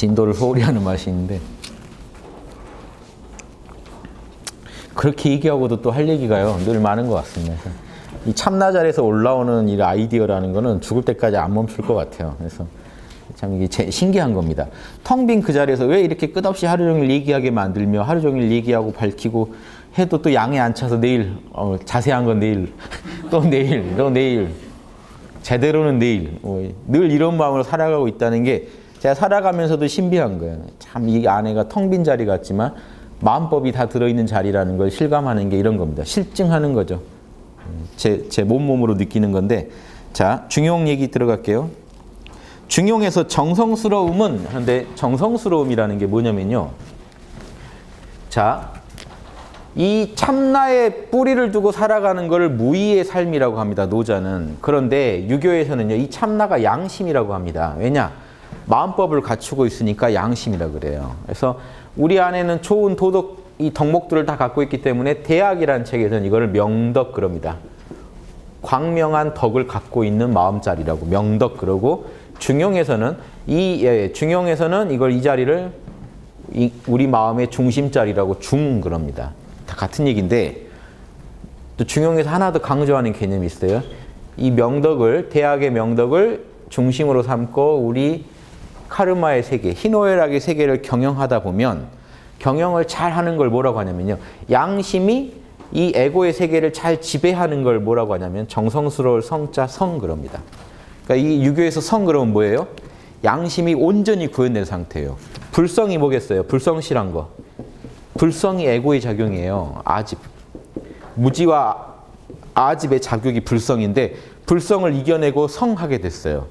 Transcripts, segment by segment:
진도를 소홀히 하는 맛이 있는데 그렇게 얘기하고도 또 할 얘기가요 늘 많은 것 같습니다. 이 참나잘에서 올라오는 이 아이디어라는 거는 죽을 때까지 안 멈출 것 같아요. 그래서 참 이게 신기한 겁니다. 텅 빈 그 자리에서 왜 이렇게 끝없이 하루 종일 얘기하게 만들며 하루 종일 얘기하고 밝히고 해도 또 양에 안 차서 내일 자세한 건 내일 또 내일 또 내일 제대로는 내일 늘 이런 마음으로 살아가고 있다는 게 제가 살아가면서도 신비한 거예요. 참 이 안에가 텅 빈 자리 같지만 마음법이 다 들어있는 자리라는 걸 실감하는 게 이런 겁니다. 실증하는 거죠. 제 몸으로 느끼는 건데 자 중용 얘기 들어갈게요. 중용에서 정성스러움은 하는데 정성스러움이라는 게 뭐냐면요. 자, 이 참나의 뿌리를 두고 살아가는 것을 무의의 삶이라고 합니다. 노자는. 그런데 유교에서는요. 이 참나가 양심이라고 합니다. 왜냐? 마음법을 갖추고 있으니까 양심이라 그래요. 그래서 우리 안에는 좋은 도덕 이 덕목들을 다 갖고 있기 때문에 대학이라는 책에서는 이거를 명덕 그럽니다. 광명한 덕을 갖고 있는 마음자리라고 명덕 그러고 중용에서는 중용에서는 이 자리를 우리 마음의 중심자리라고 중 그럽니다. 다 같은 얘기인데 또 중용에서 하나 더 강조하는 개념이 있어요. 이 명덕을 대학의 명덕을 중심으로 삼고 우리 카르마의 세계, 희노애락의 세계를 경영하다 보면 경영을 잘 하는 걸 뭐라고 하냐면요. 양심이 이 에고의 세계를 잘 지배하는 걸 뭐라고 하냐면 정성스러울 성자 성 그럽니다. 그러니까 이 유교에서 성 그러면 뭐예요? 양심이 온전히 구현된 상태예요. 불성이 뭐겠어요? 불성실한 거. 불성이 에고의 작용이에요. 아집. 무지와 아집의 작용이 불성인데 불성을 이겨내고 성하게 됐어요.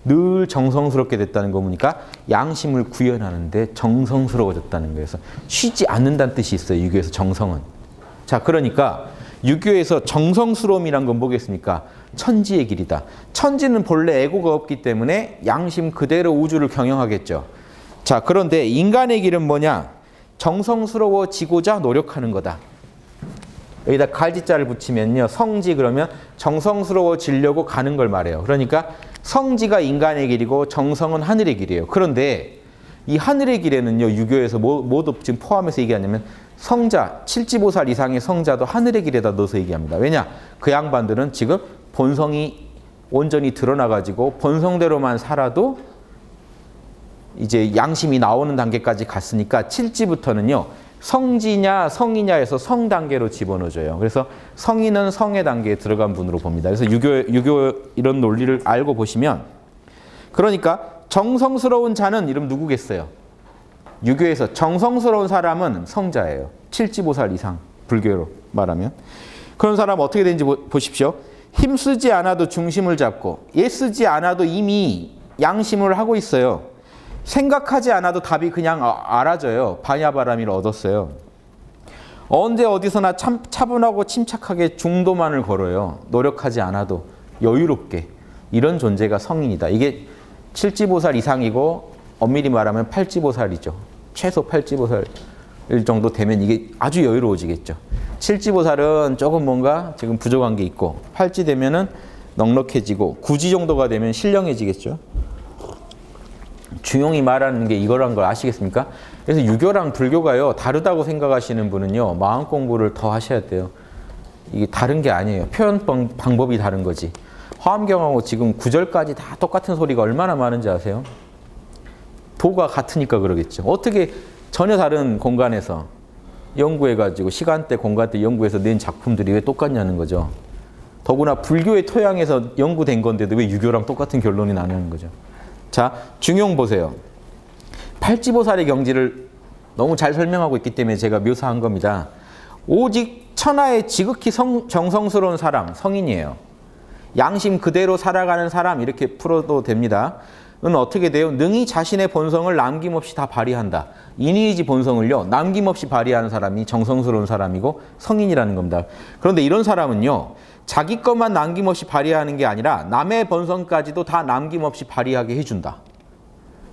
늘 정성스럽게 됐다는 거 보니까 양심을 구현하는데 정성스러워졌다는 거예요. 그래서 쉬지 않는다는 뜻이 있어요. 유교에서 정성은. 자, 그러니까 유교에서 정성스러움이란 건 뭐겠습니까? 천지의 길이다. 천지는 본래 에고가 없기 때문에 양심 그대로 우주를 경영하겠죠. 자, 그런데 인간의 길은 뭐냐? 정성스러워지고자 노력하는 거다. 여기다 갈지자를 붙이면요. 성지 그러면 정성스러워지려고 가는 걸 말해요. 그러니까 성지가 인간의 길이고 정성은 하늘의 길이에요. 그런데 이 하늘의 길에는요. 유교에서 모두 지금 포함해서 얘기하냐면 성자, 칠지보살 이상의 성자도 하늘의 길에다 넣어서 얘기합니다. 왜냐? 그 양반들은 지금 본성이 온전히 드러나가지고 본성대로만 살아도 이제 양심이 나오는 단계까지 갔으니까 칠지부터는요. 성지냐 성이냐에서 성 단계로 집어넣어줘요. 그래서 성인은 성의 단계에 들어간 분으로 봅니다. 그래서 유교 이런 논리를 알고 보시면 그러니까 정성스러운 자는 이름 누구겠어요? 유교에서 정성스러운 사람은 성자예요. 칠지보살 이상 불교로 말하면. 그런 사람 어떻게 되는지 보십시오. 힘쓰지 않아도 중심을 잡고 애쓰지 않아도 이미 양심을 하고 있어요. 생각하지 않아도 답이 그냥 알아져요. 반야바라미를 얻었어요. 언제 어디서나 차분하고 침착하게 중도만을 걸어요. 노력하지 않아도 여유롭게. 이런 존재가 성인이다. 이게 칠지보살 이상이고 엄밀히 말하면 팔지보살이죠. 최소 팔지보살 정도 되면 이게 아주 여유로워지겠죠. 칠지보살은 조금 뭔가 지금 부족한 게 있고 팔지 되면은 넉넉해지고 구지 정도가 되면 신령해지겠죠. 중용이 말하는 게 이거란 걸 아시겠습니까? 그래서 유교랑 불교가요 다르다고 생각하시는 분은요 마음 공부를 더 하셔야 돼요. 이게 다른 게 아니에요. 표현 방법이 다른 거지. 화엄경하고 지금 구절까지 다 똑같은 소리가 얼마나 많은지 아세요? 도가 같으니까 그러겠죠. 어떻게 전혀 다른 공간에서 연구해가지고 시간대 공간대 연구해서 낸 작품들이 왜 똑같냐는 거죠. 더구나 불교의 토양에서 연구된 건데도 왜 유교랑 똑같은 결론이 나는 거죠. 자, 중용 보세요. 팔지보살의 경지를 너무 잘 설명하고 있기 때문에 제가 묘사한 겁니다. 오직 천하의 지극히 정성스러운 사람, 성인이에요. 양심 그대로 살아가는 사람 이렇게 풀어도 됩니다. 은 어떻게 돼요? 능히 자신의 본성을 남김없이 다 발휘한다. 인의지 본성을요 남김없이 발휘하는 사람이 정성스러운 사람이고 성인이라는 겁니다. 그런데 이런 사람은요 자기 것만 남김없이 발휘하는 게 아니라 남의 본성까지도 다 남김없이 발휘하게 해준다.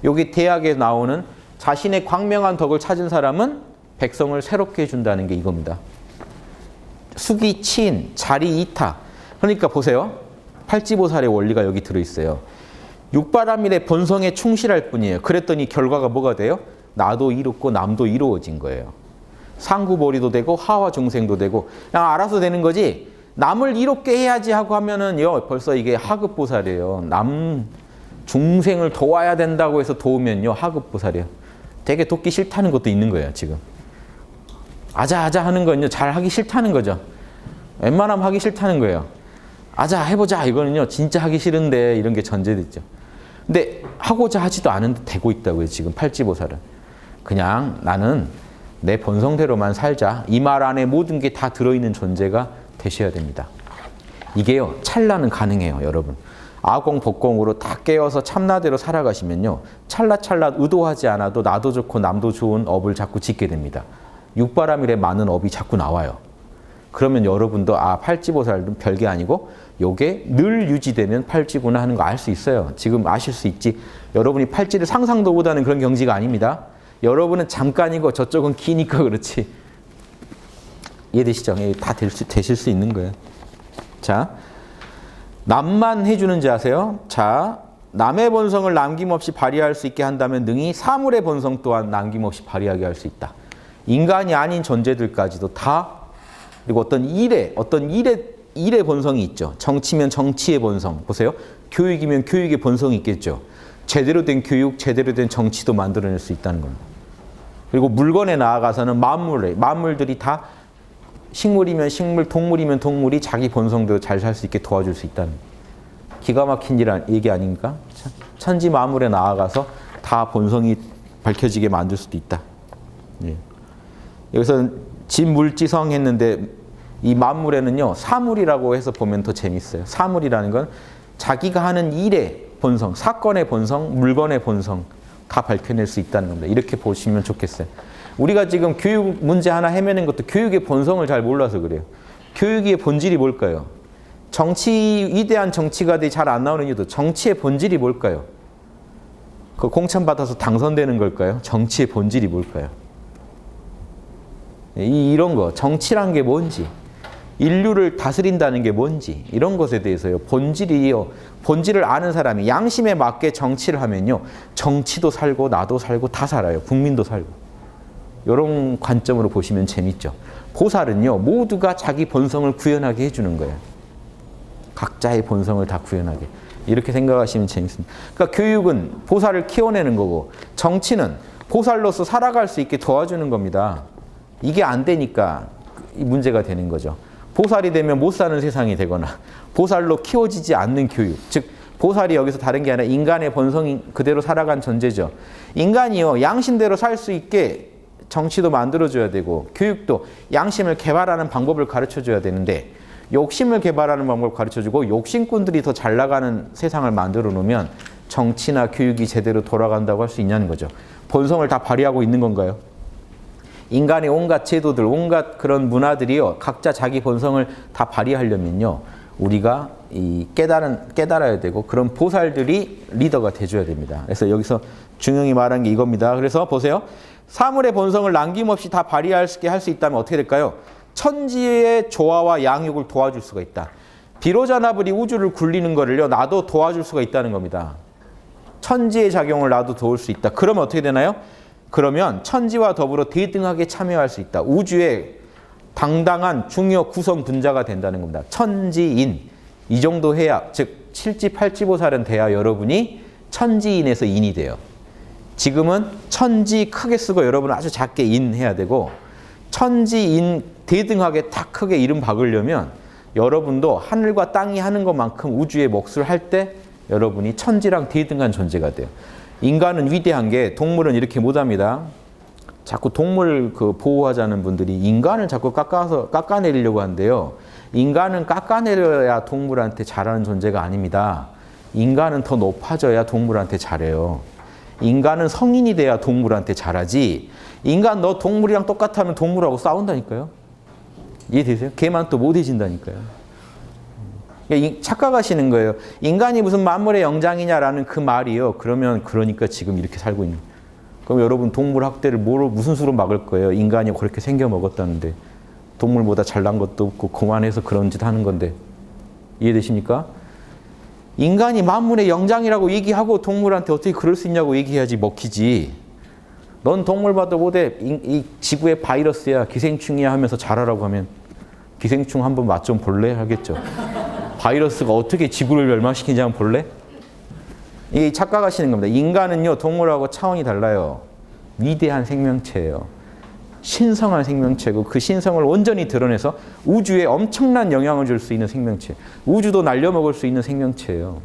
여기 대학에 나오는 자신의 광명한 덕을 찾은 사람은 백성을 새롭게 해준다는 게 이겁니다. 수기, 친, 자리, 이타. 그러니까 보세요. 팔지보살의 원리가 여기 들어있어요. 육바라밀의 본성에 충실할 뿐이에요. 그랬더니 결과가 뭐가 돼요? 나도 이롭고 남도 이루어진 거예요. 상구보리도 되고 하와 중생도 되고 그냥 알아서 되는 거지. 남을 이롭게 해야지 하고 하면은요 벌써 이게 하급보살이에요. 남 중생을 도와야 된다고 해서 도우면요 하급보살이에요. 되게 돕기 싫다는 것도 있는 거예요 지금. 아자아자 하는 건요 잘 하기 싫다는 거죠. 웬만하면 하기 싫다는 거예요. 아자 해보자 이거는요 진짜 하기 싫은데 이런 게 전제됐죠. 근데 하고자 하지도 않은데 되고 있다고요 지금 팔찌보살은. 그냥 나는 내 본성대로만 살자. 이 말 안에 모든 게 다 들어있는 존재가 되셔야 됩니다. 이게요 찰나는 가능해요 여러분. 아공 법공으로 다 깨어서 참나대로 살아가시면요 찰나찰나 의도하지 않아도 나도 좋고 남도 좋은 업을 자꾸 짓게 됩니다. 육바라밀에 많은 업이 자꾸 나와요. 그러면 여러분도 아 팔찌보살은 별게 아니고 요게 늘 유지되면 팔찌구나 하는 거 알 수 있어요. 지금 아실 수 있지. 여러분이 팔찌를 상상도 못하는 그런 경지가 아닙니다. 여러분은 잠깐이고 저쪽은 기니까 그렇지. 이해되시죠? 다 되실 수 있는 거예요. 자, 남만 해주는지 아세요? 자, 남의 본성을 남김없이 발휘할 수 있게 한다면 능히 사물의 본성 또한 남김없이 발휘하게 할 수 있다. 인간이 아닌 존재들까지도 다 그리고 어떤 일의 본성이 있죠. 정치면 정치의 본성. 보세요. 교육이면 교육의 본성이 있겠죠. 제대로 된 교육, 제대로 된 정치도 만들어낼 수 있다는 겁니다. 그리고 물건에 나아가서는 만물들이 다 식물이면 식물, 동물이면 동물이 자기 본성대로 잘 살 수 있게 도와줄 수 있다는 기가 막힌 얘기 아닙니까? 천지 만물에 나아가서 다 본성이 밝혀지게 만들 수도 있다. 예. 여기서 진물지성 했는데 이 만물에는요 사물이라고 해서 보면 더 재밌어요. 사물이라는 건 자기가 하는 일의 본성, 사건의 본성, 물건의 본성 다 밝혀낼 수 있다는 겁니다. 이렇게 보시면 좋겠어요. 우리가 지금 교육 문제 하나 헤매는 것도 교육의 본성을 잘 몰라서 그래요. 교육의 본질이 뭘까요? 위대한 정치가들이 잘 안 나오는 이유도 정치의 본질이 뭘까요? 그 공천받아서 당선되는 걸까요? 정치의 본질이 뭘까요? 이런 거, 정치란 게 뭔지, 인류를 다스린다는 게 뭔지 이런 것에 대해서요. 본질을 아는 사람이 양심에 맞게 정치를 하면요. 정치도 살고 나도 살고 다 살아요. 국민도 살고. 이런 관점으로 보시면 재밌죠. 보살은요. 모두가 자기 본성을 구현하게 해주는 거예요. 각자의 본성을 다 구현하게. 이렇게 생각하시면 재밌습니다. 그러니까 교육은 보살을 키워내는 거고 정치는 보살로서 살아갈 수 있게 도와주는 겁니다. 이게 안 되니까 문제가 되는 거죠. 보살이 되면 못 사는 세상이 되거나 보살로 키워지지 않는 교육. 즉 보살이 여기서 다른 게 아니라 인간의 본성이 그대로 살아간 존재죠. 인간이요. 양심대로 살 수 있게 정치도 만들어줘야 되고 교육도 양심을 개발하는 방법을 가르쳐줘야 되는데 욕심을 개발하는 방법을 가르쳐주고 욕심꾼들이 더 잘 나가는 세상을 만들어 놓으면 정치나 교육이 제대로 돌아간다고 할 수 있냐는 거죠. 본성을 다 발휘하고 있는 건가요? 인간의 온갖 제도들, 온갖 그런 문화들이요. 각자 자기 본성을 다 발휘하려면요. 우리가 깨달아야 되고 그런 보살들이 리더가 돼줘야 됩니다. 그래서 여기서 중용이 말한 게 이겁니다. 그래서 보세요. 사물의 본성을 남김없이 다 발휘할 수 있다면 어떻게 될까요? 천지의 조화와 양육을 도와줄 수가 있다. 비로자나불이 우주를 굴리는 거를요. 나도 도와줄 수가 있다는 겁니다. 천지의 작용을 나도 도울 수 있다. 그러면 어떻게 되나요? 그러면 천지와 더불어 대등하게 참여할 수 있다. 우주의 당당한 중요 구성 분자가 된다는 겁니다. 천지인. 이 정도 해야, 즉 칠지팔지보살은 돼야 여러분이 천지인에서 인이 돼요. 지금은 천지 크게 쓰고 여러분은 아주 작게 인 해야 되고 천지인 대등하게 딱 크게 이름 박으려면 여러분도 하늘과 땅이 하는 것만큼 우주의 몫을 할 때 여러분이 천지랑 대등한 존재가 돼요. 인간은 위대한 게 동물은 이렇게 못합니다. 자꾸 동물 보호하자는 분들이 인간을 자꾸 깎아내리려고 하는데요. 인간은 깎아내려야 동물한테 잘하는 존재가 아닙니다. 인간은 더 높아져야 동물한테 잘해요. 인간은 성인이 돼야 동물한테 잘하지. 인간 너 동물이랑 똑같으면 동물하고 싸운다니까요. 이해되세요? 걔만 또 못해진다니까요. 착각하시는 거예요. 인간이 무슨 만물의 영장이냐라는 그 말이요. 그러니까 지금 이렇게 살고 있는. 그럼 여러분 동물 학대를 무슨 수로 막을 거예요? 인간이 그렇게 생겨 먹었다는데 동물보다 잘난 것도 없고 그만해서 그런 짓 하는 건데 이해되십니까? 인간이 만물의 영장이라고 얘기하고 동물한테 어떻게 그럴 수 있냐고 얘기해야지 먹히지. 넌 동물마다 못해. 이 지구의 바이러스야, 기생충이야 하면서 잘하라고 하면 기생충 한번 맛 좀 볼래? 하겠죠. 바이러스가 어떻게 지구를 멸망시키는지 한번 볼래? 이게 착각하시는 겁니다. 인간은요, 동물하고 차원이 달라요. 위대한 생명체예요. 신성한 생명체고 그 신성을 온전히 드러내서 우주에 엄청난 영향을 줄 수 있는 생명체. 우주도 날려먹을 수 있는 생명체예요.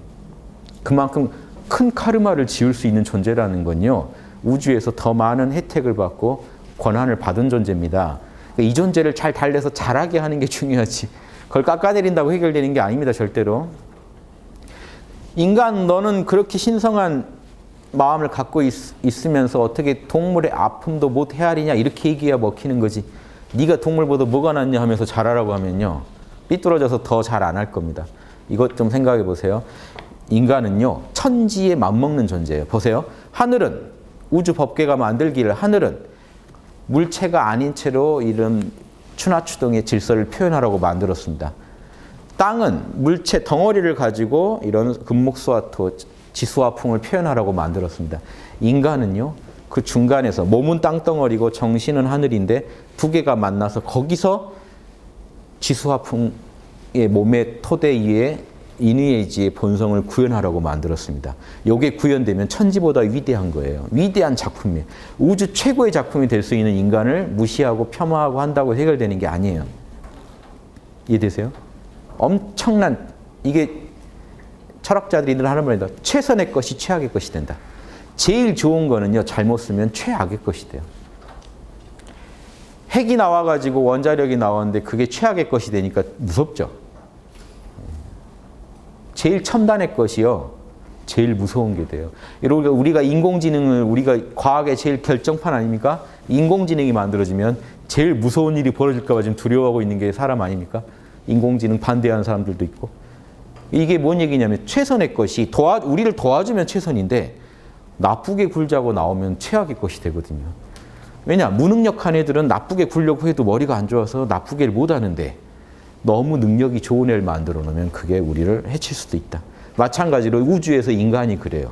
그만큼 큰 카르마를 지을 수 있는 존재라는 건요. 우주에서 더 많은 혜택을 받고 권한을 받은 존재입니다. 이 존재를 잘 달래서 잘하게 하는 게 중요하지. 그걸 깎아내린다고 해결되는 게 아닙니다. 절대로. 인간 너는 그렇게 신성한 마음을 갖고 있으면서 어떻게 동물의 아픔도 못 헤아리냐 이렇게 얘기해야 먹히는 거지. 네가 동물보다 뭐가 낫냐 하면서 잘하라고 하면요. 삐뚤어져서 더 잘 안 할 겁니다. 이것 좀 생각해 보세요. 인간은요. 천지에 맞먹는 존재예요. 보세요. 하늘은 우주 법계가 만들기를 하늘은 물체가 아닌 채로 이런 추나추동의 질서를 표현하라고 만들었습니다. 땅은 물체 덩어리를 가지고 이런 금목수화토, 지수화풍을 표현하라고 만들었습니다. 인간은요. 그 중간에서 몸은 땅덩어리고 정신은 하늘인데 두 개가 만나서 거기서 지수화풍의 몸의 토대 위에 인의의지의 본성을 구현하라고 만들었습니다. 이게 구현되면 천지보다 위대한 거예요. 위대한 작품이에요. 우주 최고의 작품이 될 수 있는 인간을 무시하고 폄하하고 한다고 해결되는 게 아니에요. 이해되세요? 엄청난 이게 철학자들이 늘 하는 말입니다. 최선의 것이 최악의 것이 된다. 제일 좋은 거는요. 잘못 쓰면 최악의 것이 돼요. 핵이 나와가지고 원자력이 나왔는데 그게 최악의 것이 되니까 무섭죠. 제일 첨단의 것이요. 제일 무서운 게 돼요. 이러니까 우리가 인공지능을 우리가 과학의 제일 결정판 아닙니까? 인공지능이 만들어지면 제일 무서운 일이 벌어질까 봐 지금 두려워하고 있는 게 사람 아닙니까? 인공지능 반대하는 사람들도 있고. 이게 뭔 얘기냐면 최선의 것이 우리를 도와주면 최선인데 나쁘게 굴자고 나오면 최악의 것이 되거든요. 왜냐? 무능력한 애들은 나쁘게 굴려고 해도 머리가 안 좋아서 나쁘게 못 하는데 너무 능력이 좋은 애를 만들어 놓으면 그게 우리를 해칠 수도 있다. 마찬가지로 우주에서 인간이 그래요.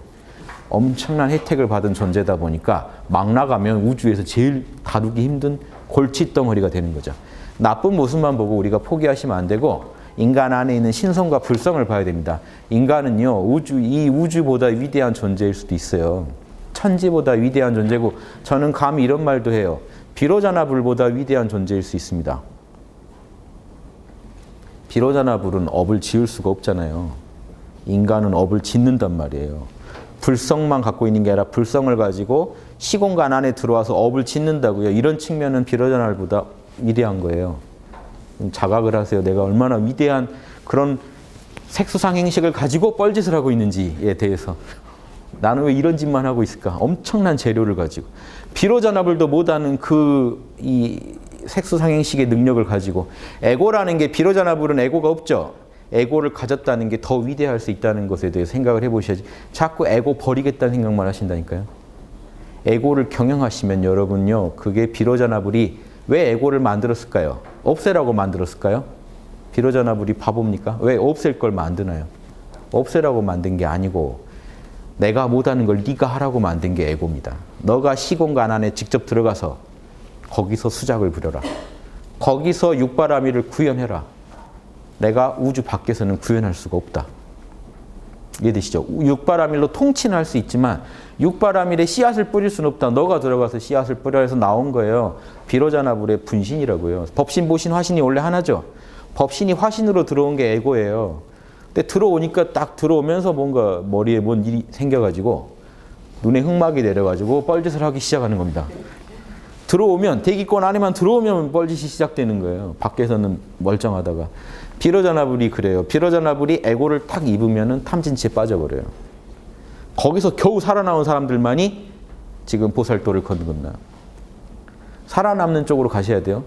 엄청난 혜택을 받은 존재다 보니까 막 나가면 우주에서 제일 다루기 힘든 골칫덩어리가 되는 거죠. 나쁜 모습만 보고 우리가 포기하시면 안 되고 인간 안에 있는 신성과 불성을 봐야 됩니다. 인간은요, 이 우주보다 위대한 존재일 수도 있어요. 천지보다 위대한 존재고 저는 감히 이런 말도 해요. 비로자나 불보다 위대한 존재일 수 있습니다. 비로자나 불은 업을 지을 수가 없잖아요. 인간은 업을 짓는단 말이에요. 불성만 갖고 있는 게 아니라 불성을 가지고 시공간 안에 들어와서 업을 짓는다고요. 이런 측면은 비로자나 불보다 위대한 거예요. 자각을 하세요. 내가 얼마나 위대한 그런 색수상 행식을 가지고 뻘짓을 하고 있는지에 대해서. 나는 왜 이런 짓만 하고 있을까? 엄청난 재료를 가지고. 비로자나불도 못하는 이 색수상행식의 능력을 가지고 에고라는 게 비로자나불은 에고가 없죠. 에고를 가졌다는 게 더 위대할 수 있다는 것에 대해 생각을 해보셔야지. 자꾸 에고 버리겠다는 생각만 하신다니까요. 에고를 경영하시면 여러분요. 그게 비로자나불이 왜 에고를 만들었을까요? 없애라고 만들었을까요? 비로자나불이 바보입니까? 왜 없앨 걸 만드나요? 없애라고 만든 게 아니고 내가 못하는 걸 네가 하라고 만든 게 에고입니다. 너가 시공간 안에 직접 들어가서 거기서 수작을 부려라. 거기서 육바라밀을 구현해라. 내가 우주 밖에서는 구현할 수가 없다. 이해되시죠? 육바라밀로 통치는 할 수 있지만 육바라밀에 씨앗을 뿌릴 수는 없다. 너가 들어가서 씨앗을 뿌려야 해서 나온 거예요. 비로자나불의 분신이라고요. 법신, 보신, 화신이 원래 하나죠. 법신이 화신으로 들어온 게 에고예요. 근데 들어오니까 딱 들어오면서 뭔가 머리에 뭔 일이 생겨가지고 눈에 흑막이 내려가지고 뻘짓을 하기 시작하는 겁니다. 들어오면 대기권 안에만 들어오면 뻘짓이 시작되는 거예요. 밖에서는 멀쩡하다가. 비로자나불이 그래요. 비로자나불이 에고를 탁 입으면은 탐진치에 빠져버려요. 거기서 겨우 살아나온 사람들만이 지금 보살도를 건너요. 살아남는 쪽으로 가셔야 돼요.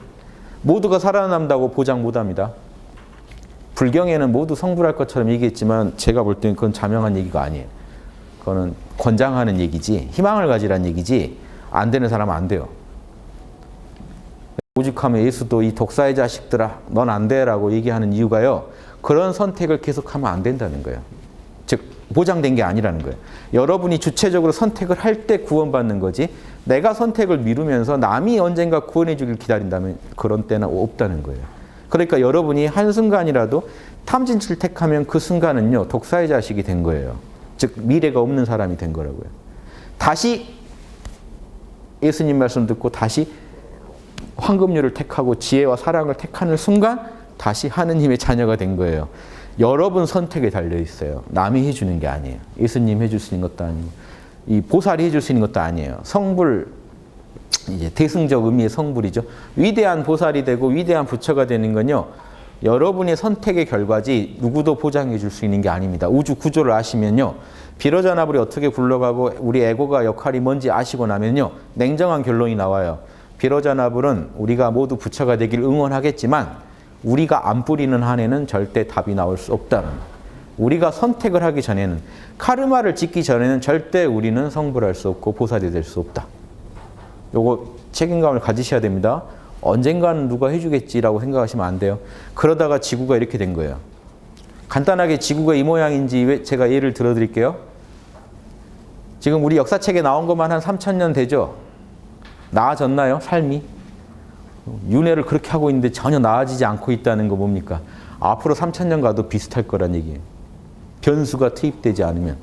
모두가 살아남다고 보장 못합니다. 불경에는 모두 성불할 것처럼 얘기했지만 제가 볼 때는 그건 자명한 얘기가 아니에요. 그거는 권장하는 얘기지 희망을 가지란 얘기지 안 되는 사람은 안 돼요. 오직하면 예수도 이 독사의 자식들아 넌 안 돼 라고 얘기하는 이유가요. 그런 선택을 계속하면 안 된다는 거예요. 즉 보장된 게 아니라는 거예요. 여러분이 주체적으로 선택을 할 때 구원받는 거지 내가 선택을 미루면서 남이 언젠가 구원해 주길 기다린다면 그런 때는 없다는 거예요. 그러니까 여러분이 한순간이라도 탐진치를 택하면 그 순간은요. 독사의 자식이 된 거예요. 즉 미래가 없는 사람이 된 거라고요. 다시 예수님 말씀 듣고 다시 황금률을 택하고 지혜와 사랑을 택하는 순간 다시 하느님의 자녀가 된 거예요. 여러분 선택에 달려 있어요. 남이 해주는 게 아니에요. 예수님 해줄 수 있는 것도 아니고 이 보살이 해줄 수 있는 것도 아니에요. 성불 이제 대승적 의미의 성불이죠. 위대한 보살이 되고 위대한 부처가 되는 건요. 여러분의 선택의 결과지 누구도 보장해 줄 수 있는 게 아닙니다. 우주 구조를 아시면요. 비로자나불이 어떻게 굴러가고 우리 에고가 역할이 뭔지 아시고 나면요. 냉정한 결론이 나와요. 비로자나불은 우리가 모두 부처가 되길 응원하겠지만 우리가 안 뿌리는 한에는 절대 답이 나올 수 없다는 거예요. 우리가 선택을 하기 전에는 카르마를 짓기 전에는 절대 우리는 성불할 수 없고 보살이 될 수 없다. 요거 책임감을 가지셔야 됩니다. 언젠가는 누가 해주겠지라고 생각하시면 안 돼요. 그러다가 지구가 이렇게 된 거예요. 간단하게 지구가 이 모양인지 제가 예를 들어드릴게요. 지금 우리 역사책에 나온 것만 한 3000년 되죠? 나아졌나요? 삶이? 윤회를 그렇게 하고 있는데 전혀 나아지지 않고 있다는 거 뭡니까? 앞으로 3000년 가도 비슷할 거란 얘기예요. 변수가 투입되지 않으면.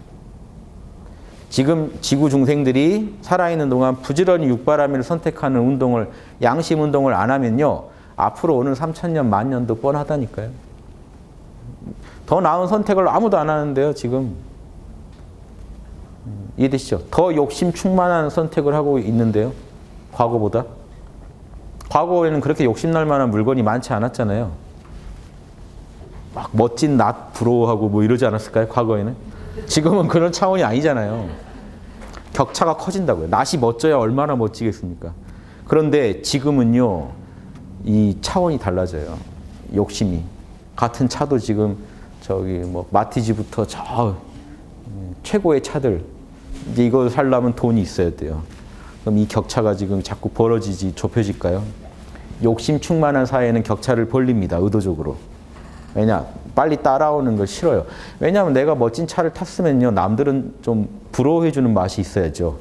지금 지구 중생들이 살아있는 동안 부지런히 육바라밀을 선택하는 운동을 양심 운동을 안 하면요. 앞으로 오는 3000년, 만년도 뻔하다니까요. 더 나은 선택을 아무도 안 하는데요. 지금. 이해되시죠? 더 욕심 충만한 선택을 하고 있는데요. 과거보다. 과거에는 그렇게 욕심날 만한 물건이 많지 않았잖아요. 막 멋진 낫 부러워하고 뭐 이러지 않았을까요? 과거에는. 지금은 그런 차원이 아니잖아요. 격차가 커진다고요. 낫이 멋져야 얼마나 멋지겠습니까? 그런데 지금은요. 이 차원이 달라져요. 욕심이. 같은 차도 지금 저기 뭐 마티즈부터 저 최고의 차들 이제 이거 살려면 돈이 있어야 돼요. 그럼 이 격차가 지금 자꾸 벌어지지 좁혀질까요? 욕심 충만한 사회는 격차를 벌립니다. 의도적으로. 왜냐? 빨리 따라오는 걸 싫어요. 왜냐하면 내가 멋진 차를 탔으면요. 남들은 좀 부러워해주는 맛이 있어야죠.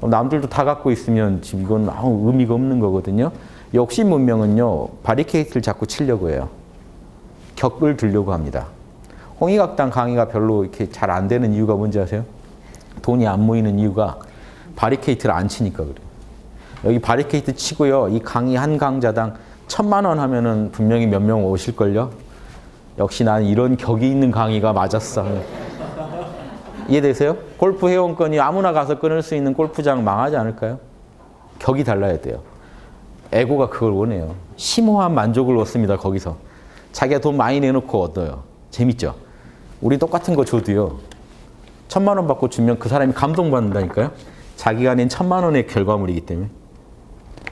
남들도 다 갖고 있으면 지금 이건 아무 의미가 없는 거거든요. 욕심 문명은요. 바리케이트를 자꾸 치려고 해요. 격을 들려고 합니다. 홍익학당 강의가 별로 이렇게 잘 안 되는 이유가 뭔지 아세요? 돈이 안 모이는 이유가 바리케이트를 안 치니까 그래요. 여기 바리케이트 치고요. 이 강의 한 강좌당 1000만 원 하면은 분명히 몇 명 오실걸요? 역시 난 이런 격이 있는 강의가 맞았어. 이해되세요? 골프 회원권이 아무나 가서 끊을 수 있는 골프장 망하지 않을까요? 격이 달라야 돼요. 에고가 그걸 원해요. 심오한 만족을 얻습니다. 거기서. 자기가 돈 많이 내놓고 얻어요. 재밌죠? 우리 똑같은 거 줘도요. 1000만 원 받고 주면 그 사람이 감동받는다니까요. 자기가 낸 1000만 원의 결과물이기 때문에.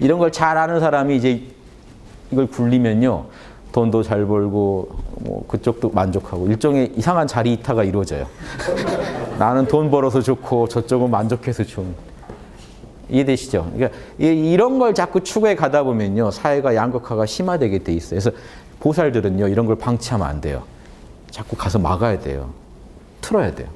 이런 걸 잘 아는 사람이 이제 이걸 굴리면요. 돈도 잘 벌고 뭐 그쪽도 만족하고 일종의 이상한 자리 이타가 이루어져요. 나는 돈 벌어서 좋고 저쪽은 만족해서 좀. 이해되시죠? 그러니까 이런 걸 자꾸 추구해 가다 보면요. 사회가 양극화가 심화되게 돼 있어요. 그래서 보살들은요. 이런 걸 방치하면 안 돼요. 자꾸 가서 막아야 돼요. 틀어야 돼요.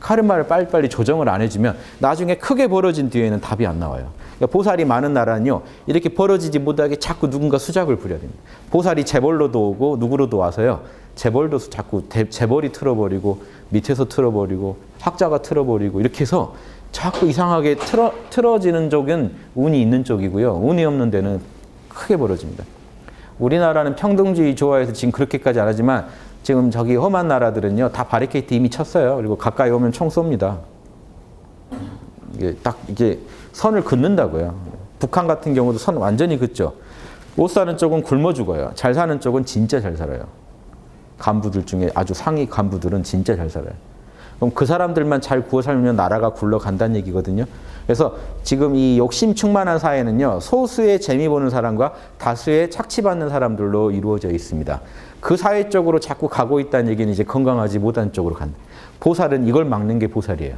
카르마를 빨리빨리 조정을 안 해주면 나중에 크게 벌어진 뒤에는 답이 안 나와요. 그러니까 보살이 많은 나라는요. 이렇게 벌어지지 못하게 자꾸 누군가 수작을 부려야 됩니다. 보살이 재벌로도 오고 누구로도 와서요. 재벌도 자꾸 재벌이 틀어버리고 밑에서 틀어버리고 학자가 틀어버리고 이렇게 해서 자꾸 이상하게 틀어지는 쪽은 운이 있는 쪽이고요. 운이 없는 데는 크게 벌어집니다. 우리나라는 평등주의 좋아해서 지금 그렇게까지 안 하지만 지금 저기 험한 나라들은요. 다 바리케이트 이미 쳤어요. 그리고 가까이 오면 총 쏩니다. 이게 딱 이게 선을 긋는다고요. 북한 같은 경우도 선 완전히 긋죠. 못 사는 쪽은 굶어 죽어요. 잘 사는 쪽은 진짜 잘 살아요. 간부들 중에 아주 상위 간부들은 진짜 잘 살아요. 그럼 그 사람들만 잘 구워 살면 나라가 굴러간다는 얘기거든요. 그래서 지금 이 욕심 충만한 사회는요. 소수의 재미 보는 사람과 다수의 착취받는 사람들로 이루어져 있습니다. 그 사회 쪽으로 자꾸 가고 있다는 얘기는 이제 건강하지 못한 쪽으로 간다. 보살은 이걸 막는 게 보살이에요.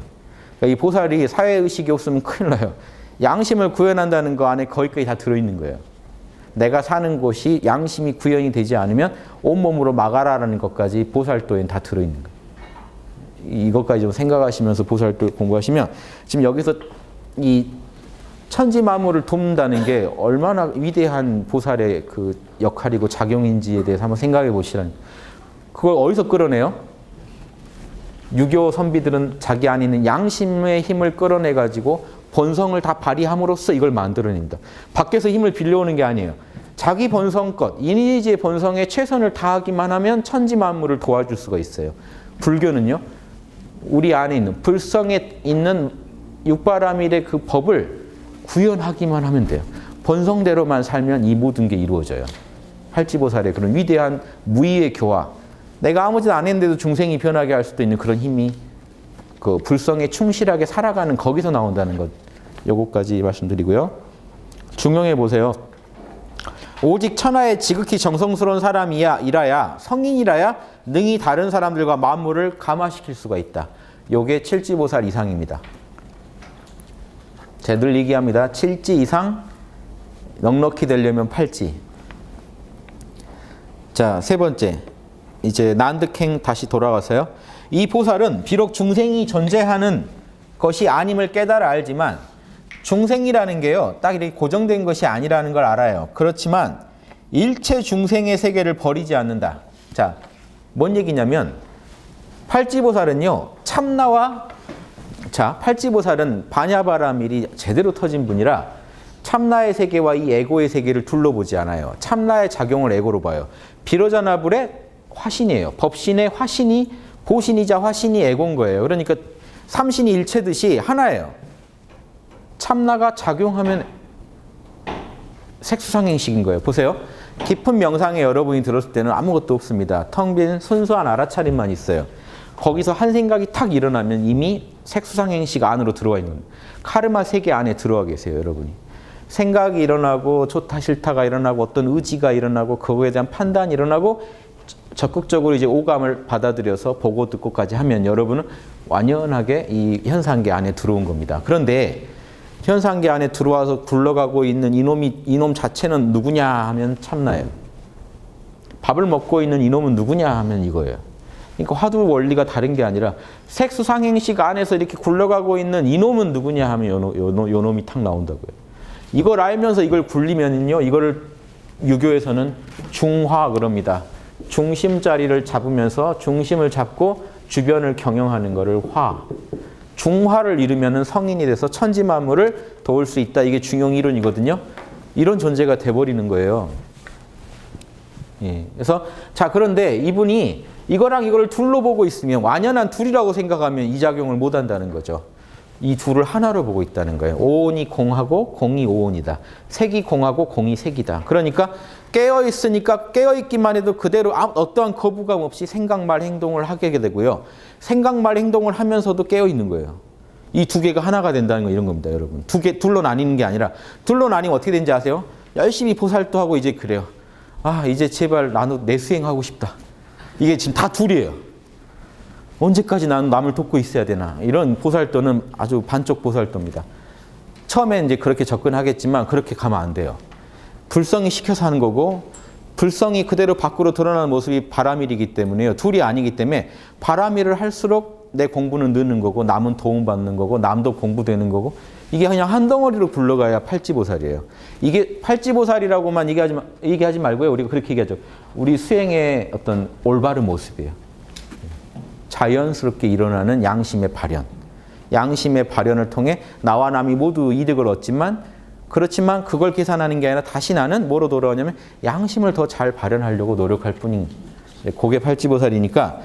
그러니까 이 보살이 사회의식이 없으면 큰일 나요. 양심을 구현한다는 거 안에 거기까지 다 들어있는 거예요. 내가 사는 곳이 양심이 구현이 되지 않으면 온몸으로 막아라라는 것까지 보살도에는 다 들어있는 거예요. 이것까지 좀 생각하시면서 보살도 공부하시면 지금 여기서 이 천지 만물을 돕는다는 게 얼마나 위대한 보살의 그 역할이고 작용인지에 대해서 한번 생각해 보시라는. 그걸 어디서 끌어내요? 유교 선비들은 자기 안에 있는 양심의 힘을 끌어내 가지고 본성을 다 발휘함으로써 이걸 만들어냅니다. 밖에서 힘을 빌려오는 게 아니에요. 자기 본성껏 이니지의 본성에 최선을 다하기만 하면 천지 만물을 도와줄 수가 있어요. 불교는요, 우리 안에 있는 불성에 있는 육바라밀의 그 법을 구현하기만 하면 돼요. 본성대로만 살면 이 모든 게 이루어져요. 팔지보살의 그런 위대한 무의의 교화, 내가 아무 짓 안 했는데도 중생이 변하게 할 수도 있는 그런 힘이 그 불성에 충실하게 살아가는 거기서 나온다는 것, 요거까지 말씀드리고요. 중용해 보세요. 오직 천하에 지극히 정성스러운 사람이라야, 성인이라야 능히 다른 사람들과 만물을 감화시킬 수가 있다. 요게 칠지보살 이상입니다. 제가 늘 얘기합니다. 칠지 이상, 넉넉히 되려면 팔지. 자, 세 번째. 이제 난득행 다시 돌아가서요. 이 보살은 비록 중생이 존재하는 것이 아님을 깨달아 알지만 중생이라는 게요, 딱 이렇게 고정된 것이 아니라는 걸 알아요. 그렇지만 일체 중생의 세계를 버리지 않는다. 자, 뭔 얘기냐면 팔지보살은요, 참나와, 자, 팔지보살은 반야바라밀이 제대로 터진 분이라 참나의 세계와 이 에고의 세계를 둘러보지 않아요. 참나의 작용을 에고로 봐요. 비로자나불의 화신이에요. 법신의 화신이 보신이자 화신이 에고인 거예요. 그러니까 삼신이 일체듯이 하나예요. 참나가 작용하면 색수상행식인 거예요. 보세요. 깊은 명상에 여러분이 들었을 때는 아무것도 없습니다. 텅 빈 순수한 알아차림만 있어요. 거기서 한 생각이 탁 일어나면 이미 색수상행식 안으로 들어와 있는 거예요. 카르마 세계 안에 들어와 계세요, 여러분이. 생각이 일어나고 좋다 싫다가 일어나고 어떤 의지가 일어나고 그거에 대한 판단이 일어나고 적극적으로 이제 오감을 받아들여서 보고 듣고까지 하면 여러분은 완연하게 이 현상계 안에 들어온 겁니다. 그런데 현상계 안에 들어와서 굴러가고 있는 이놈 자체는 누구냐 하면 참나예요. 밥을 먹고 있는 이놈은 누구냐 하면 이거예요. 그러니까 화두 원리가 다른 게 아니라 색수상행식 안에서 이렇게 굴러가고 있는 이놈은 누구냐 하면 요놈이 탁 나온다고요. 이걸 알면서 이걸 굴리면요, 이거를 유교에서는 중화 그럽니다. 중심 자리를 잡으면서 중심을 잡고 주변을 경영하는 거를 화. 중화를 이루면은 성인이 돼서 천지 만물을 도울 수 있다. 이게 중용 이론이거든요. 이런 존재가 돼버리는 거예요. 예. 그래서 자, 그런데 이분이 이거랑 이거를 둘로 보고 있으면 완연한 둘이라고 생각하면 이 작용을 못 한다는 거죠. 이 둘을 하나로 보고 있다는 거예요. 오온이 공하고 공이 오온이다. 색이 공하고 공이 색이다. 그러니까 깨어있으니까 깨어있기만 해도 그대로 어떠한 거부감 없이 생각, 말, 행동을 하게 되고요. 생각, 말, 행동을 하면서도 깨어있는 거예요. 이 두 개가 하나가 된다는 거 이런 겁니다, 여러분. 둘로 나뉘는 게 아니라, 둘로 나뉘면 어떻게 되는지 아세요? 열심히 보살도 하고 이제 그래요. 아, 이제 제발 나도 내 수행하고 싶다. 이게 지금 다 둘이에요. 언제까지 나는 남을 돕고 있어야 되나. 이런 보살도는 아주 반쪽 보살도입니다. 처음엔 이제 그렇게 접근하겠지만 그렇게 가면 안 돼요. 불성이 시켜서 하는 거고 불성이 그대로 밖으로 드러나는 모습이 바라밀이기 때문에요. 둘이 아니기 때문에 바라밀을 할수록 내 공부는 느는 거고 남은 도움받는 거고 남도 공부되는 거고 이게 그냥 한 덩어리로 굴러가야 팔지보살이에요. 이게 팔지보살이라고만 얘기하지 말고요. 우리가 그렇게 얘기하죠. 우리 수행의 어떤 올바른 모습이에요. 자연스럽게 일어나는 양심의 발현. 양심의 발현을 통해 나와 남이 모두 이득을 얻지만 그렇지만 그걸 계산하는 게 아니라 다시 나는 뭐로 돌아오냐면 양심을 더 잘 발현하려고 노력할 뿐인 그게 팔지보살이니까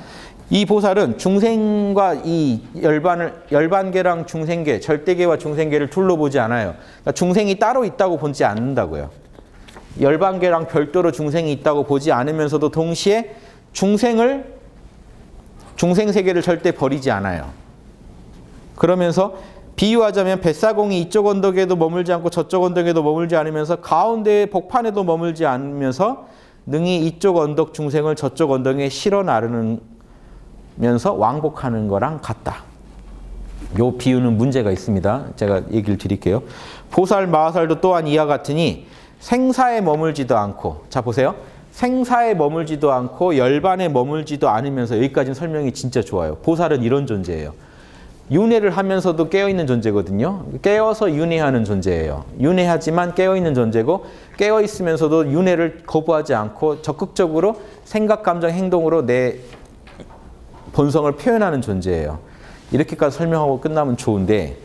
이 보살은 중생과 이 열반계랑 중생계, 절대계와 중생계를 둘로 보지 않아요. 그러니까 중생이 따로 있다고 보지 않는다고요. 열반계랑 별도로 중생이 있다고 보지 않으면서도 동시에 중생 세계를 절대 버리지 않아요. 그러면서 비유하자면 뱃사공이 이쪽 언덕에도 머물지 않고 저쪽 언덕에도 머물지 않으면서 가운데의 복판에도 머물지 않으면서 능히 이쪽 언덕 중생을 저쪽 언덕에 실어 나르면서 왕복하는 거랑 같다. 요 비유는 문제가 있습니다. 제가 얘기를 드릴게요. 보살, 마하살도 또한 이와 같으니 생사에 머물지도 않고, 자 보세요. 생사에 머물지도 않고 열반에 머물지도 않으면서 여기까지는 설명이 진짜 좋아요. 보살은 이런 존재예요. 윤회를 하면서도 깨어있는 존재거든요. 깨어서 윤회하는 존재예요. 윤회하지만 깨어있는 존재고 깨어있으면서도 윤회를 거부하지 않고 적극적으로 생각, 감정, 행동으로 내 본성을 표현하는 존재예요. 이렇게까지 설명하고 끝나면 좋은데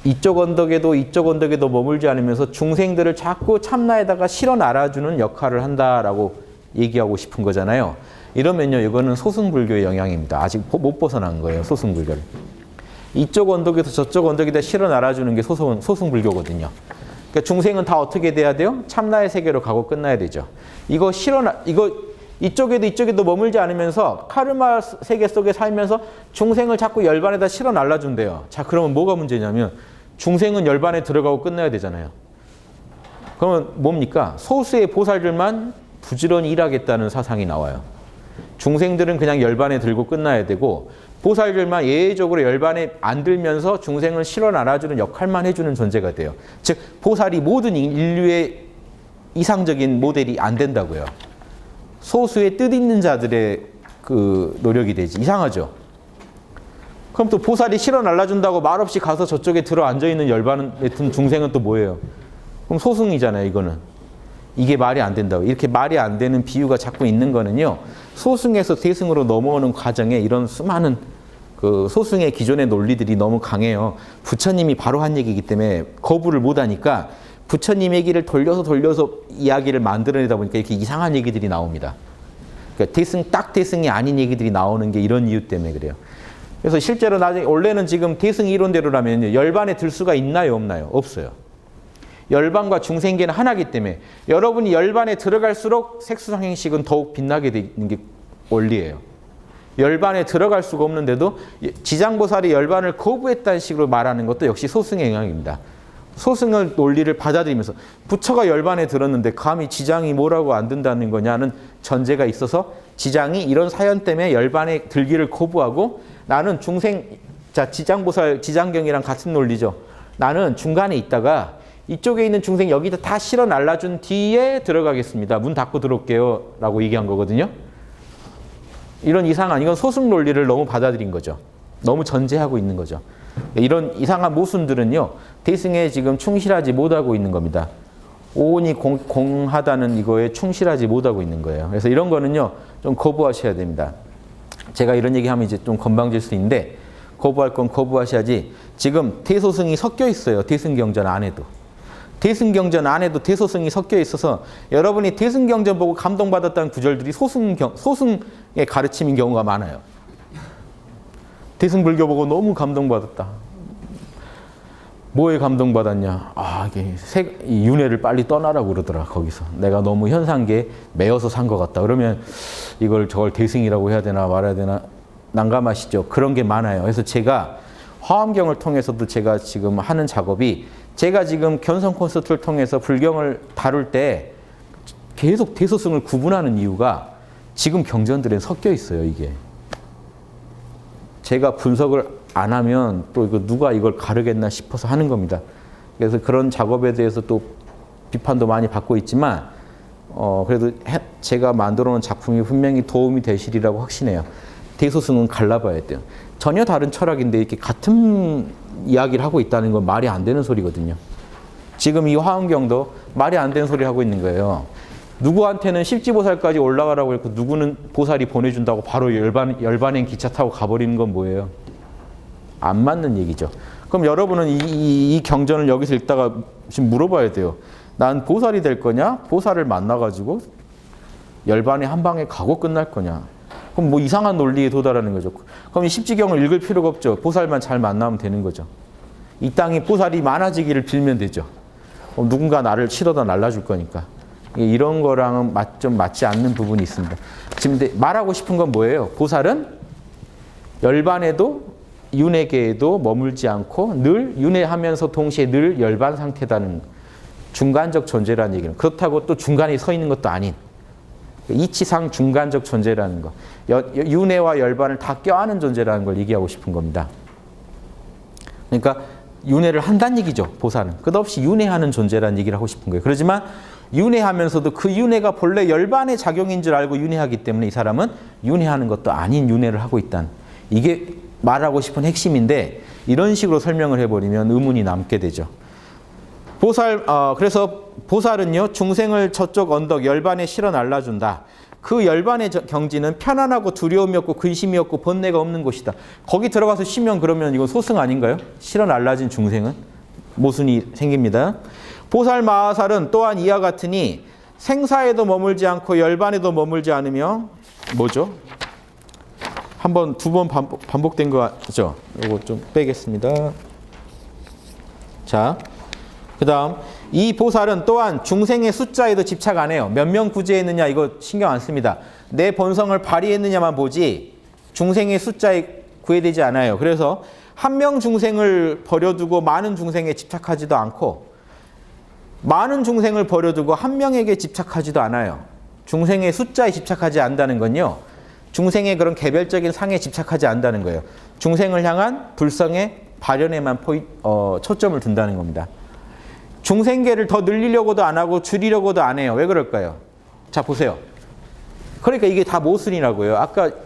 이쪽 언덕에도 머물지 않으면서 중생들을 자꾸 참나에다가 실어 날아주는 역할을 한다라고 얘기하고 싶은 거잖아요. 이러면요, 이거는 소승불교의 영향입니다. 아직 못 벗어난 거예요, 소승불교를. 이쪽 언덕에서 저쪽 언덕에다 실어 날아주는 게 소승불교거든요. 그러니까 중생은 다 어떻게 돼야 돼요? 참나의 세계로 가고 끝나야 되죠. 이쪽에도 머물지 않으면서 카르마 세계 속에 살면서 중생을 자꾸 열반에다 실어 날라준대요. 자, 그러면 뭐가 문제냐면 중생은 열반에 들어가고 끝나야 되잖아요. 그러면 뭡니까? 소수의 보살들만 부지런히 일하겠다는 사상이 나와요. 중생들은 그냥 열반에 들고 끝나야 되고 보살들만 예외적으로 열반에 안 들면서 중생을 실어 날아주는 역할만 해주는 존재가 돼요. 즉 보살이 모든 인류의 이상적인 모델이 안 된다고요. 소수의 뜻 있는 자들의 그 노력이 되지. 이상하죠? 그럼 또 보살이 실어 날라준다고 말없이 가서 저쪽에 들어 앉아있는 열반에 든 중생은 또 뭐예요? 그럼 소승이잖아요, 이거는. 이게 말이 안 된다고. 이렇게 말이 안 되는 비유가 자꾸 있는 거는요, 소승에서 대승으로 넘어오는 과정에 이런 수많은 그 소승의 기존의 논리들이 너무 강해요. 부처님이 바로 한 얘기이기 때문에 거부를 못 하니까 부처님 얘기를 돌려서 이야기를 만들어내다 보니까 이렇게 이상한 얘기들이 나옵니다. 그러니까 딱 대승이 아닌 얘기들이 나오는 게 이런 이유 때문에 그래요. 그래서 실제로 나중에 원래는 지금 대승 이론대로라면 열반에 들 수가 있나요, 없나요? 없어요. 열반과 중생계는 하나이기 때문에 여러분이 열반에 들어갈수록 색수상행식은 더욱 빛나게 되는 게 원리예요. 열반에 들어갈 수가 없는데도 지장보살이 열반을 거부했다는 식으로 말하는 것도 역시 소승의 영향입니다. 소승의 논리를 받아들이면서 부처가 열반에 들었는데 감히 지장이 뭐라고 안 된다는 거냐는 전제가 있어서 지장이 이런 사연 때문에 열반에 들기를 거부하고 나는 지장보살 지장경이랑 같은 논리죠. 나는 중간에 있다가 이쪽에 있는 중생 여기다 다 실어 날라준 뒤에 들어가겠습니다. 문 닫고 들어올게요 라고 얘기한 거거든요. 이건 소승 논리를 너무 받아들인 거죠. 너무 전제하고 있는 거죠. 이런 이상한 모순들은요, 대승에 지금 충실하지 못하고 있는 겁니다. 오온이 공하다는 이거에 충실하지 못하고 있는 거예요. 그래서 이런 거는요, 좀 거부하셔야 됩니다. 제가 이런 얘기하면 이제 좀 건방질 수 있는데, 거부할 건 거부하셔야지. 지금 대소승이 섞여 있어요. 대승경전 안에도. 대승경전 안에도 대소승이 섞여 있어서 여러분이 대승경전 보고 감동받았다는 구절들이 소승의 가르침인 경우가 많아요. 대승불교 보고 너무 감동받았다. 뭐에 감동받았냐? 이게 윤회를 빨리 떠나라고 그러더라, 거기서. 내가 너무 현상계에 매여서 산 것 같다. 그러면 저걸 대승이라고 해야 되나 말아야 되나 난감하시죠? 그런 게 많아요. 그래서 제가 화엄경을 통해서도 제가 지금 하는 작업이 제가 지금 견성 콘서트를 통해서 불경을 다룰 때 계속 대소승을 구분하는 이유가 지금 경전들에 섞여 있어요, 이게. 제가 분석을 안 하면 또 이거 누가 이걸 가르겠나 싶어서 하는 겁니다. 그래서 그런 작업에 대해서 또 비판도 많이 받고 있지만 그래도 제가 만들어 놓은 작품이 분명히 도움이 되시리라고 확신해요. 대소승은 갈라봐야 돼요. 전혀 다른 철학인데 이렇게 같은 이야기를 하고 있다는 건 말이 안 되는 소리거든요. 지금 이 화엄경도 말이 안 되는 소리 하고 있는 거예요. 누구한테는 십지보살까지 올라가라고 했고 누구는 보살이 보내준다고 바로 열반행 기차 타고 가버리는 건 뭐예요? 안 맞는 얘기죠. 그럼 여러분은 이 경전을 여기서 읽다가 지금 물어봐야 돼요. 난 보살이 될 거냐? 보살을 만나가지고 열반에 한 방에 가고 끝날 거냐? 그럼 뭐 이상한 논리에 도달하는 거죠. 그럼 이 십지경을 읽을 필요가 없죠. 보살만 잘 만나면 되는 거죠. 이 땅에 보살이 많아지기를 빌면 되죠. 그럼 누군가 나를 실어다 날라줄 거니까. 이런 거랑은 좀 맞지 않는 부분이 있습니다. 지금 말하고 싶은 건 뭐예요? 보살은 열반에도 윤회계에도 머물지 않고 늘 윤회하면서 동시에 늘 열반 상태다는 중간적 존재라는 얘기는. 그렇다고 또 중간에 서 있는 것도 아닌 이치상 중간적 존재라는 거. 윤회와 열반을 다 껴안은 존재라는 걸 얘기하고 싶은 겁니다. 그러니까 윤회를 한다는 얘기죠, 보살은. 끝없이 윤회하는 존재라는 얘기를 하고 싶은 거예요. 그렇지만 윤회하면서도 그 윤회가 본래 열반의 작용인 줄 알고 윤회하기 때문에 이 사람은 윤회하는 것도 아닌 윤회를 하고 있다는, 이게 말하고 싶은 핵심인데 이런 식으로 설명을 해버리면 의문이 남게 되죠. 그래서 보살은요, 중생을 저쪽 언덕 열반에 실어 날라준다. 그 열반의 경지는 편안하고 두려움이 없고 근심이 없고 번뇌가 없는 곳이다. 거기 들어가서 쉬면 그러면 이건 소승 아닌가요? 실어 날라진 중생은 모순이 생깁니다. 보살 마하살은 또한 이와 같으니 생사에도 머물지 않고 열반에도 머물지 않으며 뭐죠? 두 번 반복된 거 같죠? 이거 좀 빼겠습니다. 자, 그 다음 이 보살은 또한 중생의 숫자에도 집착 안 해요. 몇 명 구제했느냐 이거 신경 안 씁니다. 내 본성을 발휘했느냐만 보지 중생의 숫자에 구애되지 않아요. 그래서 한 명 중생을 버려두고 많은 중생에 집착하지도 않고 많은 중생을 버려두고 한 명에게 집착하지도 않아요. 중생의 숫자에 집착하지 않는다는 건요, 중생의 그런 개별적인 상에 집착하지 않는다는 거예요. 중생을 향한 불성의 발현에만 초점을 둔다는 겁니다. 중생계를 더 늘리려고도 안 하고 줄이려고도 안 해요. 왜 그럴까요? 자, 보세요. 그러니까 이게 다 모순이라고요.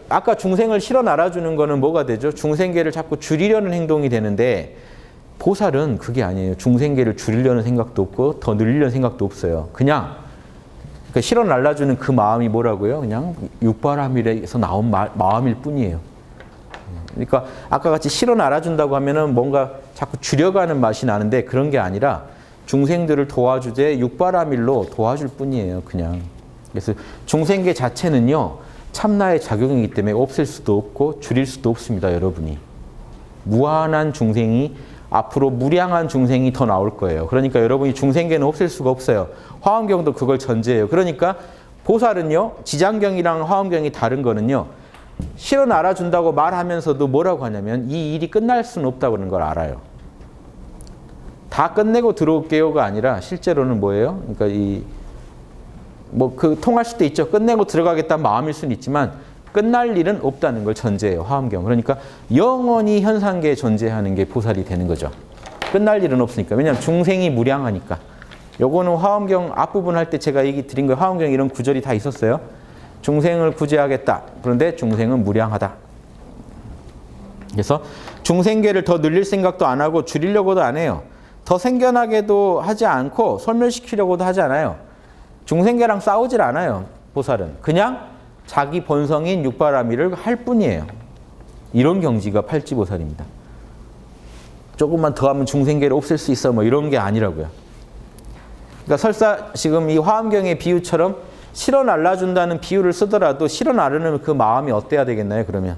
아까 중생을 실어 날아주는 거는 뭐가 되죠? 중생계를 자꾸 줄이려는 행동이 되는데 보살은 그게 아니에요. 중생계를 줄이려는 생각도 없고 더 늘리려는 생각도 없어요. 그냥 실어 날라주는 그 마음이 뭐라고요? 그냥 육바라밀에서 나온 마음일 뿐이에요. 그러니까 아까 같이 실어 날아준다고 하면은 뭔가 자꾸 줄여가는 맛이 나는데 그런 게 아니라 중생들을 도와주되 육바라밀로 도와줄 뿐이에요. 그냥. 그래서 중생계 자체는요, 참나의 작용이기 때문에 없앨 수도 없고 줄일 수도 없습니다. 여러분이. 무한한 중생이, 앞으로 무량한 중생이 더 나올 거예요. 그러니까 여러분이 중생계는 없앨 수가 없어요. 화엄경도 그걸 전제해요. 그러니까 보살은요, 지장경이랑 화엄경이 다른 거는요, 실어 날아준다고 말하면서도 뭐라고 하냐면 이 일이 끝날 수는 없다고 그러는 걸 알아요. 다 끝내고 들어올게요가 아니라 실제로는 뭐예요? 그러니까 통할 수도 있죠. 끝내고 들어가겠다는 마음일 수는 있지만 끝날 일은 없다는 걸 전제해요. 화엄경. 그러니까 영원히 현상계에 존재하는 게 보살이 되는 거죠. 끝날 일은 없으니까. 왜냐하면 중생이 무량하니까. 요거는 화엄경 앞부분 할 때 제가 얘기 드린 거예요. 화엄경 이런 구절이 다 있었어요. 중생을 구제하겠다. 그런데 중생은 무량하다. 그래서 중생계를 더 늘릴 생각도 안 하고 줄이려고도 안 해요. 더 생겨나게도 하지 않고 소멸시키려고도 하지 않아요. 중생계랑 싸우질 않아요. 보살은. 그냥 자기 본성인 육바라밀을 할 뿐이에요. 이런 경지가 팔지보살입니다. 조금만 더 하면 중생계를 없앨 수 있어 뭐 이런 게 아니라고요. 그러니까 설사 지금 이 화엄경의 비유처럼 실어 날라준다는 비유를 쓰더라도 실어 나르는 그 마음이 어때야 되겠나요? 그러면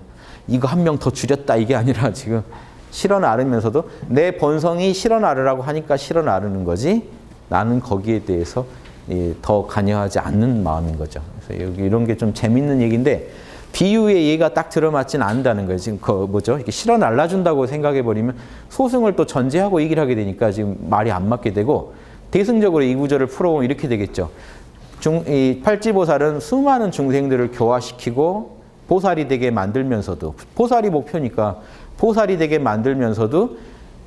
이거 한 명 더 줄였다 이게 아니라 지금 실어 나르면서도 내 본성이 실어 나르라고 하니까 실어 나르는 거지 나는 거기에 대해서 더 관여하지 않는 마음인 거죠. 그래서 여기 이런 게 좀 재밌는 얘기인데 비유의 예가 딱 들어맞지는 않는다는 거예요. 지금 이렇게 실어 날라준다고 생각해 버리면 소승을 또 전제하고 얘기를 하게 되니까 지금 말이 안 맞게 되고 대승적으로 이 구절을 풀어보면 이렇게 되겠죠. 이 팔지보살은 수많은 중생들을 교화시키고 보살이 되게 만들면서도 보살이 목표니까 보살이 되게 만들면서도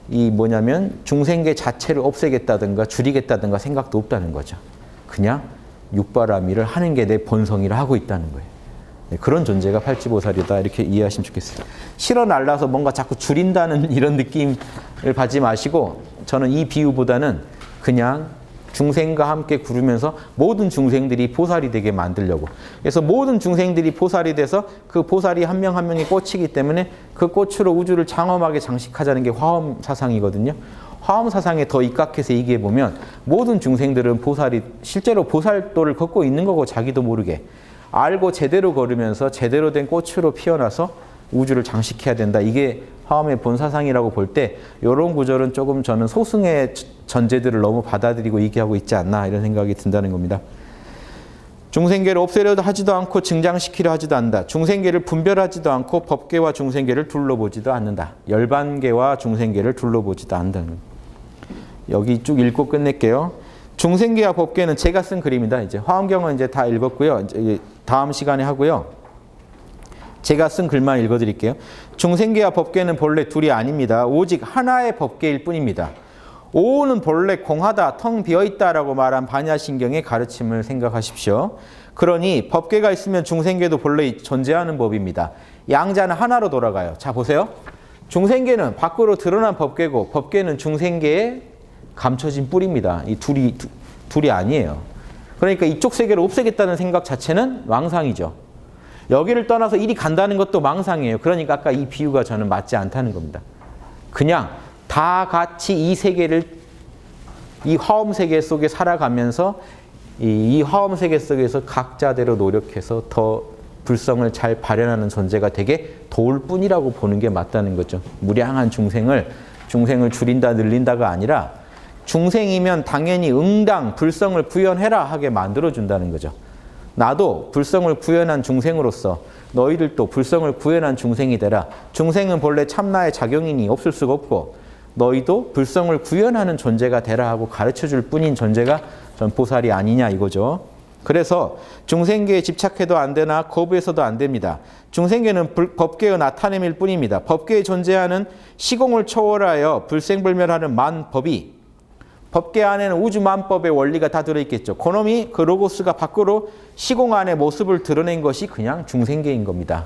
이 뭐냐면 중생계 자체를 없애겠다든가 줄이겠다든가 생각도 없다는 거죠. 그냥 육바라밀을 하는 게 내 본성이라 하고 있다는 거예요. 네, 그런 존재가 팔지보살이다 이렇게 이해하시면 좋겠어요. 실어 날라서 뭔가 자꾸 줄인다는 이런 느낌을 받지 마시고 저는 이 비유보다는 그냥 중생과 함께 구르면서 모든 중생들이 보살이 되게 만들려고. 그래서 모든 중생들이 보살이 돼서 그 보살이 한 명 한 명이 꽃이기 때문에 그 꽃으로 우주를 장엄하게 장식하자는 게 화엄 사상이거든요. 화엄 사상에 더 입각해서 얘기해 보면 모든 중생들은 보살이 실제로 보살도를 걷고 있는 거고 자기도 모르게 알고 제대로 걸으면서 제대로 된 꽃으로 피어나서 우주를 장식해야 된다. 이게 화엄의 본 사상이라고 볼 때 이런 구절은 조금 저는 소승의 전제들을 너무 받아들이고 얘기하고 있지 않나 이런 생각이 든다는 겁니다. 중생계를 없애려 하지도 않고 증장시키려 하지도 않는다. 중생계를 분별하지도 않고 법계와 중생계를 둘러보지도 않는다. 열반계와 중생계를 둘러보지도 않는다는 겁니다. 여기 쭉 읽고 끝낼게요. 중생계와 법계는 제가 쓴 글입니다. 이제 화엄경은 이제 다 읽었고요. 이제 다음 시간에 하고요. 제가 쓴 글만 읽어드릴게요. 중생계와 법계는 본래 둘이 아닙니다. 오직 하나의 법계일 뿐입니다. 오는 본래 공하다, 텅 비어있다라고 말한 반야신경의 가르침을 생각하십시오. 그러니 법계가 있으면 중생계도 본래 존재하는 법입니다. 양자는 하나로 돌아가요. 자 보세요. 중생계는 밖으로 드러난 법계고 법계는 중생계에 감춰진 뿔입니다. 이 둘이 아니에요. 그러니까 이쪽 세계를 없애겠다는 생각 자체는 망상이죠. 여기를 떠나서 이리 간다는 것도 망상이에요. 그러니까 아까 이 비유가 저는 맞지 않다는 겁니다. 그냥 다 같이 이 세계를, 이 화엄 세계 속에 살아가면서 이 화엄 세계 속에서 각자대로 노력해서 더 불성을 잘 발현하는 존재가 되게 도울 뿐이라고 보는 게 맞다는 거죠. 무량한 중생을 줄인다 늘린다가 아니라 중생이면 당연히 응당 불성을 구현해라 하게 만들어준다는 거죠. 나도 불성을 구현한 중생으로서 너희들도 불성을 구현한 중생이 되라. 중생은 본래 참나의 작용인이 없을 수가 없고 너희도 불성을 구현하는 존재가 되라 하고 가르쳐줄 뿐인 존재가 전 보살이 아니냐 이거죠. 그래서 중생계에 집착해도 안 되나 거부해서도 안 됩니다. 중생계는 법계의 나타냄일 뿐입니다. 법계에 존재하는 시공을 초월하여 불생불멸하는 만법이 법계 안에는 우주만법의 원리가 다 들어있겠죠. 그놈이 그 로고스가 밖으로 시공 안의 모습을 드러낸 것이 그냥 중생계인 겁니다.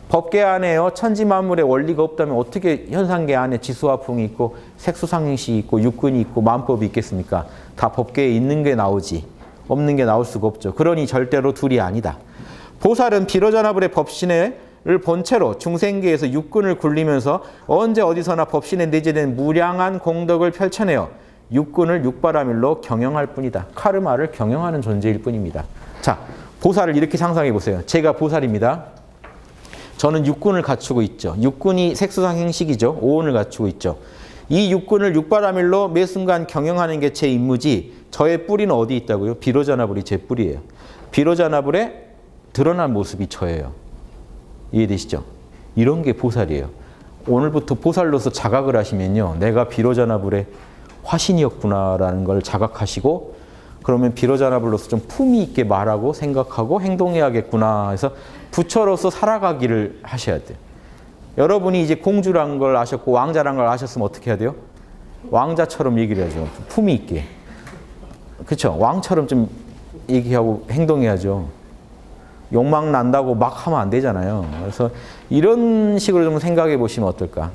법계 안에요 천지만물의 원리가 없다면 어떻게 현상계 안에 지수화풍이 있고 색수상행식이 있고 육근이 있고 만법이 있겠습니까? 다 법계에 있는 게 나오지 없는 게 나올 수가 없죠. 그러니 절대로 둘이 아니다. 보살은 비로자나불의 법신을 본체로 중생계에서 육근을 굴리면서 언제 어디서나 법신에 내재된 무량한 공덕을 펼쳐내어 육근을 육바라밀로 경영할 뿐이다. 카르마를 경영하는 존재일 뿐입니다. 자, 보살을 이렇게 상상해 보세요. 제가 보살입니다. 저는 육근을 갖추고 있죠. 육근이 색수상행식이죠. 오온을 갖추고 있죠. 이 육근을 육바라밀로 매 순간 경영하는 게 제 임무지 저의 뿌리는 어디 있다고요? 비로자나불이 제 뿌리예요. 비로자나불의 드러난 모습이 저예요. 이해되시죠? 이런 게 보살이에요. 오늘부터 보살로서 자각을 하시면요. 내가 비로자나불의 화신이었구나라는 걸 자각하시고 그러면 비로자나불로서 좀 품위 있게 말하고 생각하고 행동해야겠구나 해서 부처로서 살아가기를 하셔야 돼요. 여러분이 이제 공주란 걸 아셨고 왕자란 걸 아셨으면 어떻게 해야 돼요? 왕자처럼 얘기를 해야죠. 품위 있게. 그렇죠? 왕처럼 좀 얘기하고 행동해야죠. 욕망 난다고 막 하면 안 되잖아요. 그래서 이런 식으로 좀 생각해 보시면 어떨까?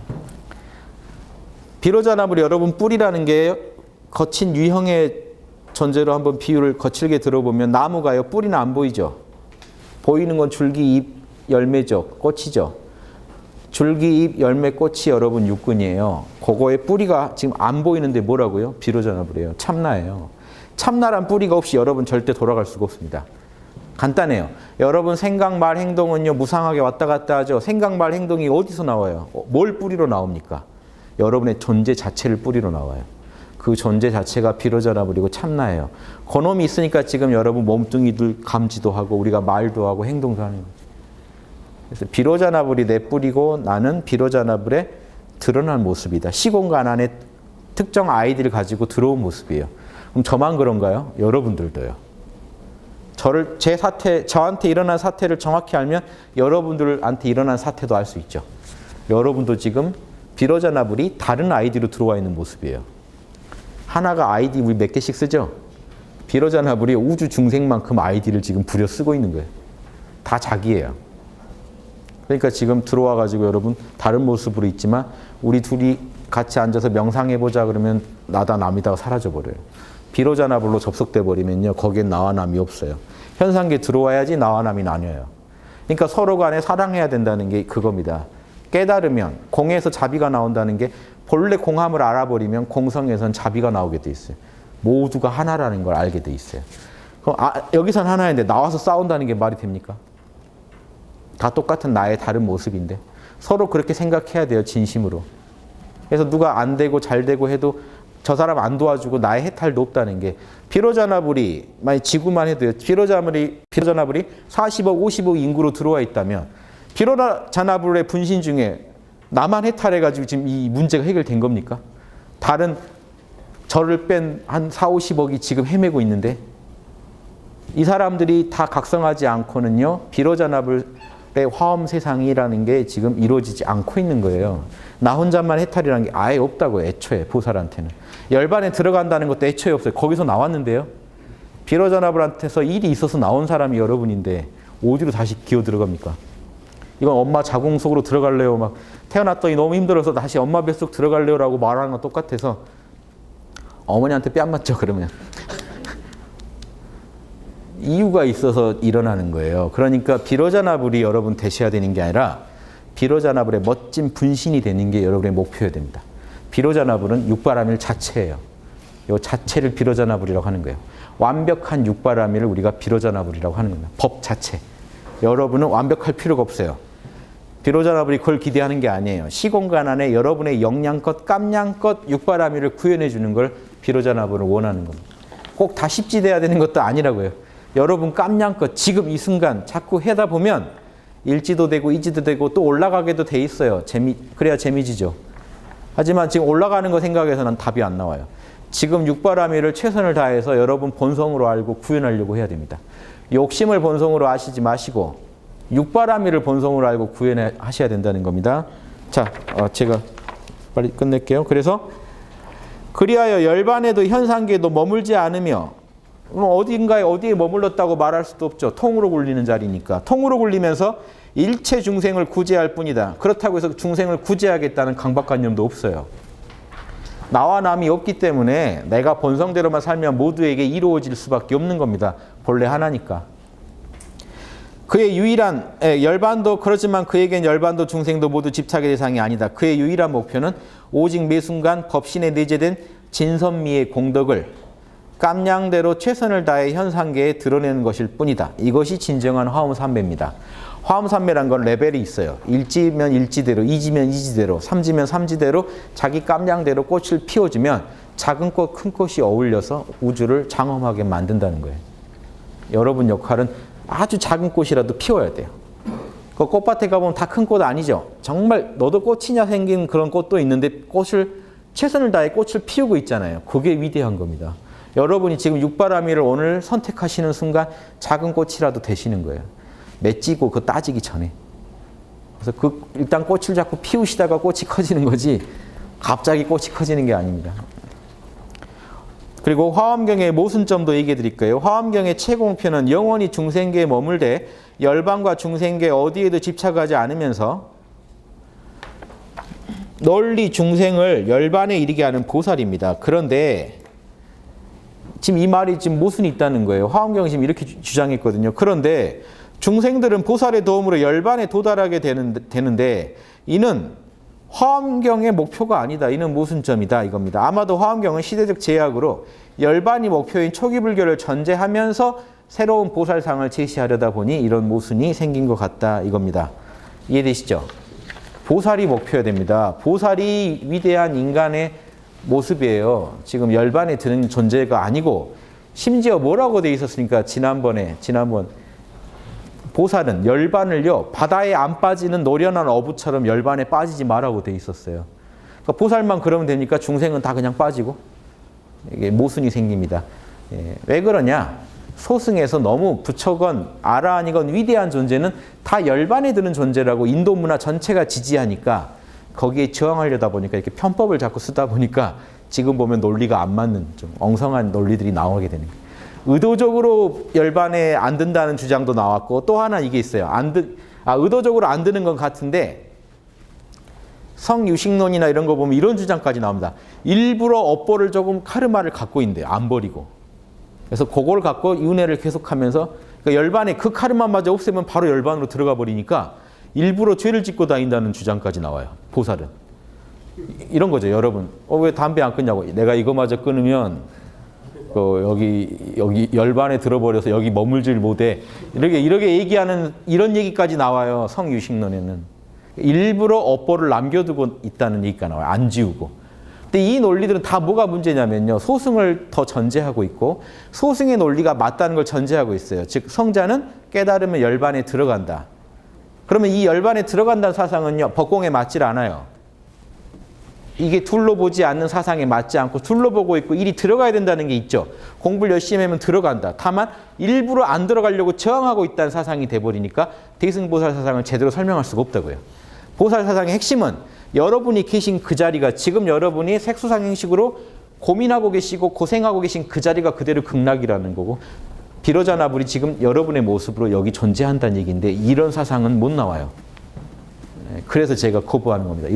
비로자나불이 여러분 뿌리라는 게 거친 유형의 존재로 한번 비유를 거칠게 들어보면 나무가요. 뿌리는 안 보이죠. 보이는 건 줄기, 잎, 열매죠. 꽃이죠. 줄기, 잎, 열매, 꽃이 여러분 육근이에요. 그거의 뿌리가 지금 안 보이는데 뭐라고요? 비로자나불이에요. 참나예요. 참나란 뿌리가 없이 여러분 절대 돌아갈 수가 없습니다. 간단해요. 여러분 생각, 말, 행동은요. 무상하게 왔다 갔다 하죠. 생각, 말, 행동이 어디서 나와요? 뭘 뿌리로 나옵니까? 여러분의 존재 자체를 뿌리로 나와요. 그 존재 자체가 비로자나불이고 참나예요. 그놈이 있으니까 지금 여러분 몸뚱이들 감지도 하고 우리가 말도 하고 행동도 하는 거죠. 그래서 비로자나불이 내 뿌리고 나는 비로자나불의 드러난 모습이다. 시공간 안에 특정 아이디를 가지고 들어온 모습이에요. 그럼 저만 그런가요? 여러분들도요. 저한테 일어난 사태를 정확히 알면 여러분들한테 일어난 사태도 알 수 있죠. 여러분도 지금 비로자나불이 다른 아이디로 들어와 있는 모습이에요. 하나가 아이디 우리 몇 개씩 쓰죠? 비로자나불이 우주 중생만큼 아이디를 지금 부려 쓰고 있는 거예요. 다 자기예요. 그러니까 지금 들어와가지고 여러분 다른 모습으로 있지만 우리 둘이 같이 앉아서 명상해보자 그러면 나다 남이다가 사라져버려요. 비로자나불로 접속돼 버리면요. 거기엔 나와 남이 없어요. 현상계 들어와야지 나와 남이 나뉘어요. 그러니까 서로 간에 사랑해야 된다는 게 그겁니다. 깨달으면 공에서 자비가 나온다는 게 본래 공함을 알아버리면 공성에선 자비가 나오게 돼 있어요. 모두가 하나라는 걸 알게 돼 있어요. 그럼 여기선 하나인데 나와서 싸운다는 게 말이 됩니까? 다 똑같은 나의 다른 모습인데 서로 그렇게 생각해야 돼요. 진심으로. 그래서 누가 안 되고 잘 되고 해도 저 사람 안 도와주고 나의 해탈도 없다는 게 비로자나불이 만약 지구만 해도요. 비로자나불이 40억, 50억 인구로 들어와 있다면 비로자나불의 분신 중에 나만 해탈해가지고 지금 이 문제가 해결된 겁니까? 다른 저를 뺀 한 4, 50억이 지금 헤매고 있는데 이 사람들이 다 각성하지 않고는요. 비로자나불의 화엄 세상이라는 게 지금 이루어지지 않고 있는 거예요. 나 혼자만 해탈이라는 게 아예 없다고요. 애초에 보살한테는. 열반에 들어간다는 것도 애초에 없어요. 거기서 나왔는데요. 비로자나불한테서 일이 있어서 나온 사람이 여러분인데 어디로 다시 기어 들어갑니까? 이건 엄마 자궁 속으로 들어갈래요. 막 태어났더니 너무 힘들어서 다시 엄마 뱃속 들어갈래요라고 말하는 건 똑같아서 어머니한테 뺨 맞죠 그러면. 이유가 있어서 일어나는 거예요. 그러니까 비로자나불이 여러분 되셔야 되는 게 아니라 비로자나불의 멋진 분신이 되는 게 여러분의 목표여야 됩니다. 비로자나불은 육바라밀 자체예요. 이 자체를 비로자나불이라고 하는 거예요. 완벽한 육바라밀을 우리가 비로자나불이라고 하는 겁니다. 법 자체. 여러분은 완벽할 필요가 없어요. 비로자나불이 그걸 기대하는 게 아니에요. 시공간 안에 여러분의 영양껏 깜냥껏 육바라밀을 구현해 주는 걸 비로자나불을 원하는 겁니다. 꼭 다 십지돼야 되는 것도 아니라고요. 여러분 깜냥껏 지금 이 순간 자꾸 하다 보면 일지도 되고 이지도 되고 또 올라가게도 돼 있어요. 그래야 재미지죠. 하지만 지금 올라가는 거 생각해서는 답이 안 나와요. 지금 육바라밀을 최선을 다해서 여러분 본성으로 알고 구현하려고 해야 됩니다. 욕심을 본성으로 아시지 마시고 육바라밀을 본성으로 알고 구현하셔야 된다는 겁니다. 자, 제가 빨리 끝낼게요. 그래서 그리하여 열반에도 현상계에도 머물지 않으며 어디에 머물렀다고 말할 수도 없죠. 통으로 굴리는 자리니까. 통으로 굴리면서 일체 중생을 구제할 뿐이다. 그렇다고 해서 중생을 구제하겠다는 강박관념도 없어요. 나와 남이 없기 때문에 내가 본성대로만 살면 모두에게 이루어질 수밖에 없는 겁니다. 본래 하나니까. 그의 유일한 열반도 그렇지만 그에겐 열반도 중생도 모두 집착의 대상이 아니다. 그의 유일한 목표는 오직 매 순간 법신에 내재된 진선미의 공덕을 깜냥대로 최선을 다해 현상계에 드러내는 것일 뿐이다. 이것이 진정한 화엄삼매입니다. 화엄삼매란 건 레벨이 있어요. 일지면 일지대로, 이지면 이지대로, 삼지면 삼지대로 자기 깜냥대로 꽃을 피워주면 작은 꽃, 큰 꽃이 어울려서 우주를 장엄하게 만든다는 거예요. 여러분 역할은 아주 작은 꽃이라도 피워야 돼요. 그 꽃밭에 가보면 다 큰 꽃 아니죠. 정말 너도 꽃이냐 생긴 그런 꽃도 있는데 꽃을 최선을 다해 꽃을 피우고 있잖아요. 그게 위대한 겁니다. 여러분이 지금 육바라밀을 오늘 선택하시는 순간 작은 꽃이라도 되시는 거예요. 맺지고 그 따지기 전에. 그래서 일단 꽃을 자꾸 피우시다가 꽃이 커지는 거지 갑자기 꽃이 커지는 게 아닙니다. 그리고 화엄경의 모순점도 얘기해 드릴까요? 화엄경의 최공표는 영원히 중생계에 머물되 열반과 중생계 어디에도 집착하지 않으면서 널리 중생을 열반에 이르게 하는 보살입니다. 그런데 지금 이 말이 지금 모순이 있다는 거예요. 화엄경이 지금 이렇게 주장했거든요. 그런데 중생들은 보살의 도움으로 열반에 도달하게 되는데 이는 화엄경의 목표가 아니다. 이는 모순점이다. 이겁니다. 아마도 화엄경은 시대적 제약으로 열반이 목표인 초기 불교를 전제하면서 새로운 보살상을 제시하려다 보니 이런 모순이 생긴 것 같다. 이겁니다. 이해되시죠? 보살이 목표여야 됩니다. 보살이 위대한 인간의 모습이에요. 지금 열반에 드는 존재가 아니고 심지어 뭐라고 돼 있었으니까 지난번 보살은 열반을요 바다에 안 빠지는 노련한 어부처럼 열반에 빠지지 말라고 돼 있었어요. 그러니까 보살만 그러면 되니까 중생은 다 그냥 빠지고 이게 모순이 생깁니다. 왜 그러냐? 소승에서 너무 부처건 아라한이건 위대한 존재는 다 열반에 드는 존재라고 인도 문화 전체가 지지하니까 거기에 저항하려다 보니까 이렇게 편법을 자꾸 쓰다 보니까 지금 보면 논리가 안 맞는 좀 엉성한 논리들이 나오게 되는 거예요. 의도적으로 열반에 안 든다는 주장도 나왔고 또 하나 이게 있어요. 의도적으로 안 드는 건 같은데 성유식론이나 이런 거 보면 이런 주장까지 나옵니다. 일부러 업보를 조금 카르마를 갖고 있는데요. 안 버리고. 그래서 그걸 갖고 윤회를 계속하면서 그러니까 열반에 그 카르마마저 없애면 바로 열반으로 들어가 버리니까 일부러 죄를 짓고 다닌다는 주장까지 나와요. 보살은. 이런 거죠. 여러분. 왜 담배 안 끊냐고. 내가 이거마저 끊으면 여기 열반에 들어버려서 여기 머물질 못해. 이렇게 얘기하는 이런 얘기까지 나와요. 성유식론에는. 일부러 업보를 남겨두고 있다는 얘기가 나와요. 안 지우고. 근데 이 논리들은 다 뭐가 문제냐면요. 소승을 더 전제하고 있고 소승의 논리가 맞다는 걸 전제하고 있어요. 즉 성자는 깨달으면 열반에 들어간다. 그러면 이 열반에 들어간다는 사상은요. 법공에 맞질 않아요. 이게 둘러보지 않는 사상에 맞지 않고 둘러보고 있고 일이 들어가야 된다는 게 있죠. 공부를 열심히 하면 들어간다. 다만 일부러 안 들어가려고 저항하고 있다는 사상이 돼버리니까 대승보살 사상을 제대로 설명할 수가 없다고요. 보살 사상의 핵심은 여러분이 계신 그 자리가 지금 여러분이 색수상행식으로 고민하고 계시고 고생하고 계신 그 자리가 그대로 극락이라는 거고 비로자나불이 지금 여러분의 모습으로 여기 존재한다는 얘기인데 이런 사상은 못 나와요. 그래서 제가 거부하는 겁니다.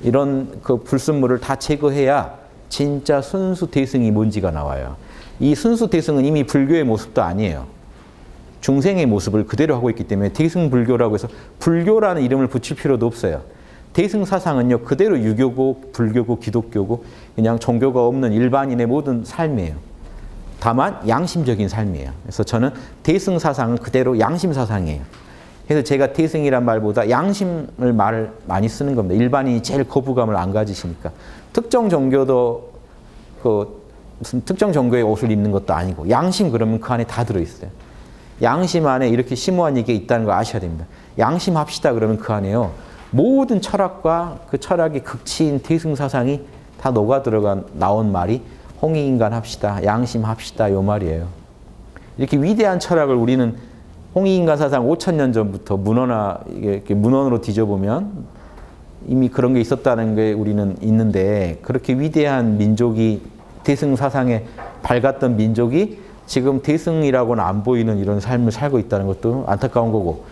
이런 그 불순물을 다 제거해야 진짜 순수 대승이 뭔지가 나와요. 이 순수 대승은 이미 불교의 모습도 아니에요. 중생의 모습을 그대로 하고 있기 때문에 대승불교라고 해서 불교라는 이름을 붙일 필요도 없어요. 대승 사상은요 그대로 유교고 불교고 기독교고 그냥 종교가 없는 일반인의 모든 삶이에요. 다만 양심적인 삶이에요. 그래서 저는 대승 사상은 그대로 양심 사상이에요. 그래서 제가 대승이란 말보다 양심을 말을 많이 쓰는 겁니다. 일반인이 제일 거부감을 안 가지시니까. 특정 종교도 무슨 특정 종교의 옷을 입는 것도 아니고 양심 그러면 그 안에 다 들어있어요. 양심 안에 이렇게 심오한 얘기가 있다는 걸 아셔야 됩니다. 양심합시다 그러면 그 안에요. 모든 철학과 그 철학의 극치인 대승 사상이 다 녹아 들어간 나온 말이 홍익인간 합시다, 양심합시다 요 말이에요. 이렇게 위대한 철학을 우리는 홍익인간 사상 5,000년 전부터 문헌으로 뒤져보면 이미 그런 게 있었다는 게 우리는 있는데 그렇게 위대한 민족이 대승 사상에 밝았던 민족이 지금 대승이라고는 안 보이는 이런 삶을 살고 있다는 것도 안타까운 거고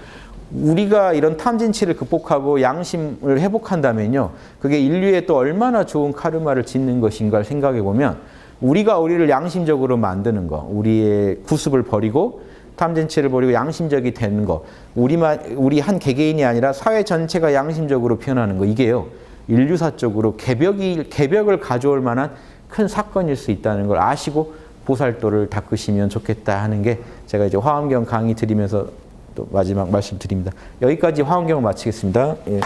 우리가 이런 탐진치를 극복하고 양심을 회복한다면요. 그게 인류에 또 얼마나 좋은 카르마를 짓는 것인가를 생각해 보면 우리가 우리를 양심적으로 만드는 거, 우리의 구습을 버리고 탐진치를 버리고 양심적이 되는 거, 우리 한 개개인이 아니라 사회 전체가 양심적으로 표현하는 거, 이게요. 인류사적으로 개벽을 가져올 만한 큰 사건일 수 있다는 걸 아시고 보살도를 닦으시면 좋겠다 하는 게 제가 이제 화엄경 강의 드리면서 또 마지막 말씀드립니다. 여기까지 화엄경을 마치겠습니다. 예.